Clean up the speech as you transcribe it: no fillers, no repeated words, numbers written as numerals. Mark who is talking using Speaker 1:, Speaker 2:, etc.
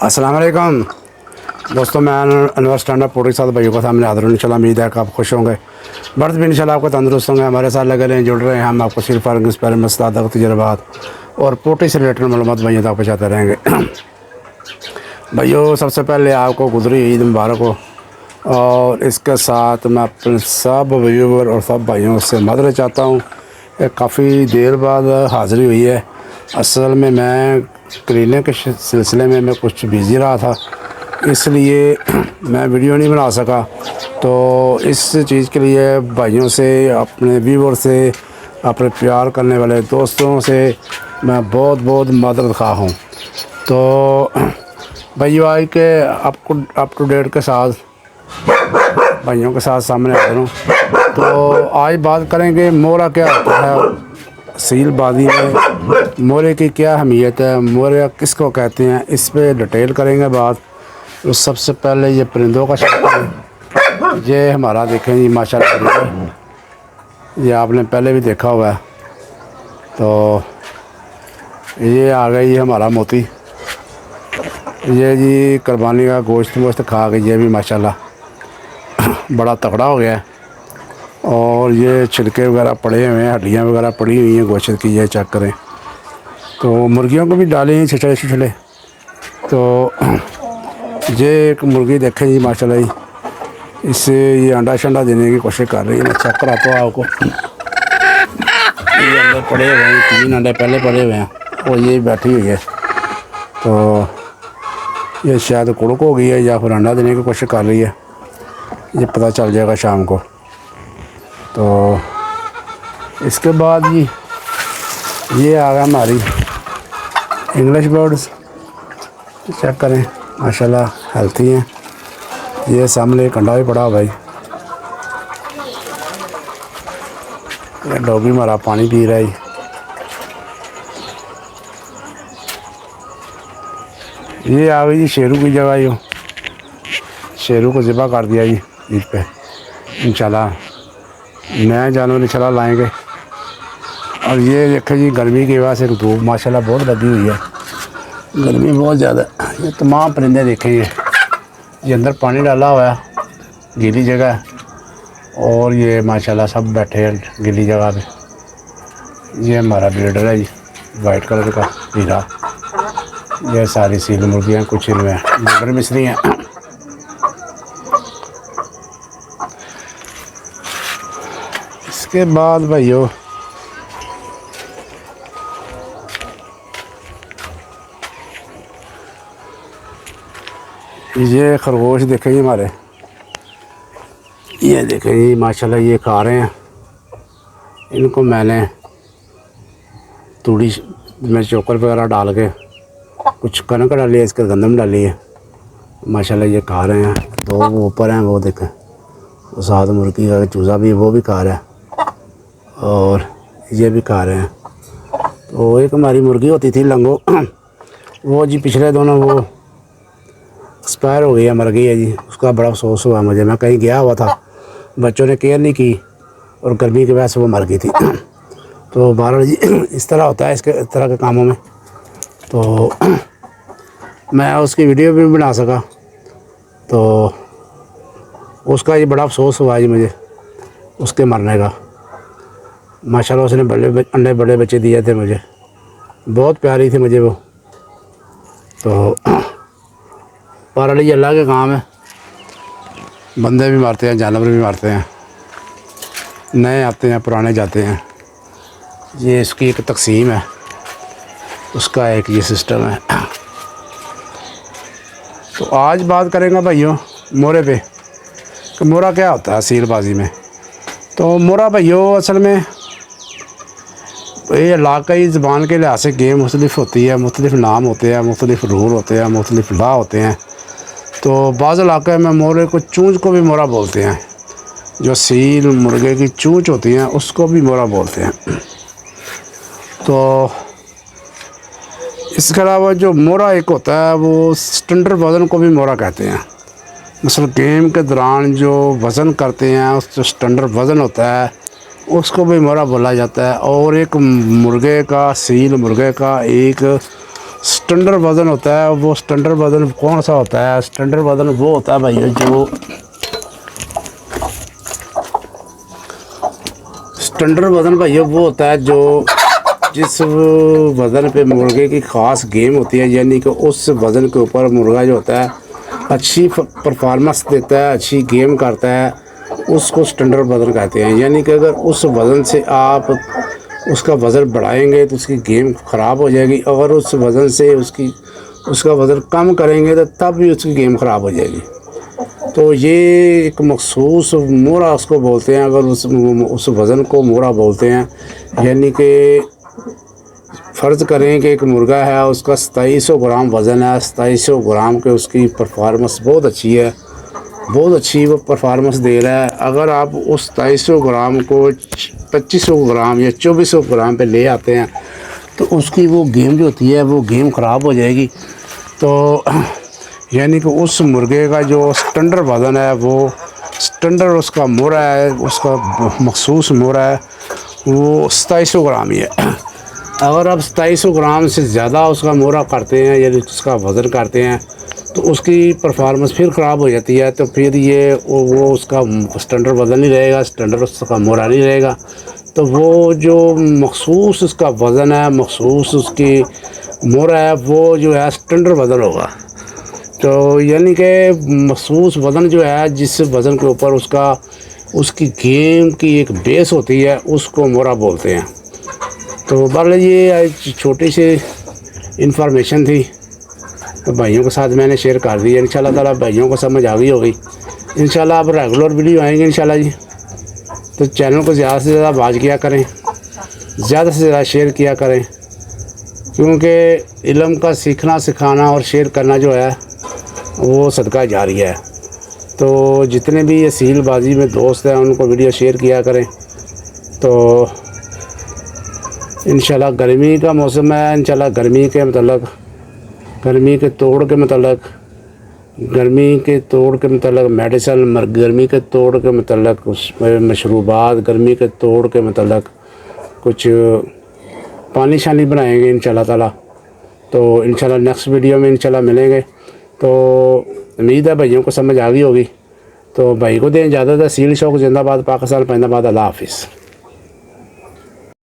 Speaker 1: अस्सलाम वालेकुम दोस्तों, मैं अनवर स्टैंड अप पोल्ट्री के साथ भाइयों का सामने हाजिर हूं। इंशाल्लाह उम्मीद है कि आप खुश होंगे, बर्थ भी इंशाल्लाह आपको तंदुरुस्त होंगे। हमारे साथ लगे रहें, जुड़ रहे हैं। हम आपको सिर्फ मसला तजर्बात और पोल्ट्री से रिलेटेड मालूमात भाइयों तक पहुँचाते रहेंगे। भाइयों, सबसे पहले आपको गुजरी ईद मुबारक हो, और इसके साथ मैं अपने सब व्यूवर और सब भाइयों से मदद चाहता हूँ। काफ़ी देर बाद हाज़िरी हुई है। असल में मैं क्लीनिक के सिलसिले में मैं कुछ बिज़ी रहा था, इसलिए मैं वीडियो नहीं बना सका। तो इस चीज़ के लिए भाइयों से, अपने व्यूवर से, अपने प्यार करने वाले दोस्तों से मैं बहुत बहुत मदद खा हूँ। तो भाइयों, आज के अप टू डेट के साथ भाइयों के साथ सामने आ रहा हूँ। तो आज बात करेंगे मोरा क्या होता है, सील बाजी में मोरे की क्या अहमियत है, मोरा किसको कहते हैं, इस पे डिटेल करेंगे बात। तो सबसे पहले ये परिंदों का शौक है। ये हमारा देखें जी, माशाल्लाह, ये आपने पहले भी देखा हुआ है। तो ये आ गई हमारा मोती। ये जी कुर्बानी का गोश्त खा के ये भी माशाल्लाह बड़ा तगड़ा हो गया है। और ये छिलके वगैरह पड़े हुए हैं, हड्डियाँ वगैरह पड़ी हुई हैं गोश्त की, ये चेक करें। तो मुर्गियों को भी डाले हैं छिछले छिछले। तो ये एक मुर्गी देखें जी, माशाल्लाह जी, इससे ये अंडा शंडा देने की कोशिश कर रही है। मैं चेक कराता हूँ आपको। ये अंडे पड़े हुए हैं, 3 अंडे पहले पड़े हुए हैं, और ये बैठी हुई है। तो ये शायद कुड़क हो गई है या फिर अंडा देने की कोशिश कर रही है, ये पता चल जाएगा शाम को। तो इसके बाद जी ये आ गया हमारी इंग्लिश बर्ड्स। चेक करें, माशाल्लाह हेल्थी हैं। ये सामने एक अंडा भी पड़ा भाई। ये डॉगी हमारा पानी पी रहा है। ये आ गई जी शेरू की जगह। यो शेरू को ज़िबा कर दिया जी ईद पे। इंशाल्लाह नए जानवर इंशाल्लाह लाएंगे। और ये देखें जी, गर्मी की वजह से धूप माशाल्लाह बहुत लगी हुई है, गर्मी बहुत ज़्यादा। ये तमाम परिंदे देखें, ये अंदर पानी डाला हुआ है, गीली जगह है, और ये माशाल्लाह सब बैठे हैं गीली जगह पे। ये हमारा ब्रीडर है जी, वाइट कलर का हीरा। ये सारी सील मुर्गियाँ, कुछ इनमें ब्रीडर मिस्री हैं। इसके बाद भाइयों ये खरगोश देखें हमारे, ये देखें जी माशाल्लाह, ये खा रहे हैं। इनको मैंने तूड़ी में चोकर वगैरह डाल के कुछ कनक डाली है, इसके गंदम डाली है, माशाल्लाह ये खा रहे हैं। 2 वो ऊपर हैं, वो देखें, वो साथ मुर्गी का चूज़ा भी, वो भी खा रहा है, और ये भी खा रहे हैं। तो एक हमारी मुर्गी होती थी लंगो, वो जी पिछले दोनों वो एक्सपायर हो गई है, मर गई है जी। उसका बड़ा अफसोस हुआ मुझे। मैं कहीं गया हुआ था, बच्चों ने केयर नहीं की, और गर्मी की वजह से वो मर गई थी। तो बहरहाल जी इस तरह होता है इसके तरह के कामों में। तो मैं उसकी वीडियो भी बना सका, तो उसका ये बड़ा अफसोस हुआ जी मुझे, उसके मरने का। माशाल्लाह उसने बड़े बच्चे दिए थे मुझे, बहुत प्यारी थी मुझे वो। तो बहरहाल ये अल्लाह के काम है, बंदे भी मारते हैं, जानवर भी मारते हैं, नए आते हैं, पुराने जाते हैं। ये इसकी एक तकसीम है, उसका एक ये सिस्टम है। तो आज बात करेंगे भाइयों मोरे पे, कि मोरा क्या होता है सीलबाजी में। तो मोरा भाइयों असल में ये इलाकाई ज़बान के लिहाज से गेम मुख्तलिफ होती है, मुख्तलिफ नाम होते हैं, मुख्तलिफ रूल होते हैं, मुख्तलिफ ला होते हैं। तो बाज़ इलाके में मोरे को चूंच को भी मोरा बोलते हैं, जो सील मुर्गे की चूंच होती हैं उसको भी मोरा बोलते हैं। तो इसके अलावा जो मोरा एक होता है, वो स्टैंडर्ड वज़न को भी मोरा कहते हैं। मसल गेम के दौरान जो वज़न करते हैं, उस जो स्टैंडर्ड वज़न होता है उसको भी मोरा बोला जाता है। और एक मुर्गे का, सील मुर्गे का एक स्टैंडर्ड वज़न होता है वो स्टैंडर्ड वज़न कौन सा होता है? स्टैंडर्ड वज़न वो होता है भाई जो स्टैंडर्ड वज़न भाई वो होता है जो जिस वज़न पे मुर्गे की ख़ास गेम होती है, यानी कि उस वज़न के ऊपर मुर्गा जो होता है अच्छी परफॉर्मेंस देता है, अच्छी गेम करता है, उसको स्टैंडर्ड वज़न कहते हैं। यानी कि अगर उस वज़न से आप उसका वज़न बढ़ाएंगे तो उसकी गेम ख़राब हो जाएगी, अगर उस वज़न से उसका वज़न कम करेंगे तो तब भी उसकी गेम ख़राब हो जाएगी। तो ये एक मखसूस मोहरा उसको बोलते हैं, अगर उस वज़न को मोहरा बोलते हैं। यानी कि फ़र्ज़ करें कि एक मुर्गा है, उसका 2700 ग्राम वज़न है, 2700 ग्राम के उसकी परफॉर्मेंस बहुत अच्छी है, बहुत अच्छी वो परफॉर्मेंस दे रहा है। अगर आप उस 2700 ग्राम को 2500 ग्राम या 2400 ग्राम पे ले आते हैं तो उसकी वो गेम जो होती है वो गेम ख़राब हो जाएगी। तो यानी कि उस मुर्गे का जो स्टैंडर्ड वज़न है वो स्टैंडर्ड उसका मोहरा है, उसका मखसूस मोहरा है, वो 2700 ग्राम ही है। अगर आप 2700 ग्राम से ज़्यादा उसका मोहरा करते हैं यानी उसका वज़न करते हैं तो उसकी परफॉर्मेंस फिर ख़राब हो जाती है। तो फिर ये वो उसका स्टैंडर्ड वज़न नहीं रहेगा, स्टैंडर्ड उसका मोहरा नहीं रहेगा। तो वो जो मखसूस उसका वज़न है, मखसूस उसकी मोहरा है, वो जो है स्टैंडर्ड वज़न होगा। तो यानी कि मखसूस वज़न जो है जिस वज़न के ऊपर उसकी गेम की एक बेस होती है उसको मोहरा बोलते हैं। तो बहरहाल ये छोटी सी इन्फॉर्मेशन थी तो भाइयों के साथ मैंने शेयर कर दी है। इंशाल्लाह ताला भाइयों को समझ आ गई होगी। इंशाल्लाह अब रेगुलर वीडियो आएंगे इंशाल्लाह जी। तो चैनल को ज़्यादा से ज़्यादा वाच किया करें, ज़्यादा से ज़्यादा शेयर किया करें, क्योंकि इल्म का सीखना सिखाना और शेयर करना जो है वो सदका जारी है। तो जितने भी असील बाजी में दोस्त हैं उनको वीडियो शेयर किया करें। तो इंशाल्लाह गर्मी का मौसम है, इंशाल्लाह गर्मी के मतलब गर्मी के तोड़ के मेडिसन, गर्मी के तोड़ के मतलब उसमें मशरूबात, गर्मी के तोड़ के मतलब कुछ पानी शानी बनाएंगे इंशाल्लाह ताला। तो इंशाल्लाह नेक्स्ट वीडियो में इंशाल्लाह मिलेंगे। तो उम्मीद है भाइयों को समझ आ गई होगी। तो भाई को दें इजाज़त। सील शौक जिंदाबाद, पाकिस्तान जिंदाबाद, अल्लाह हाफिज़।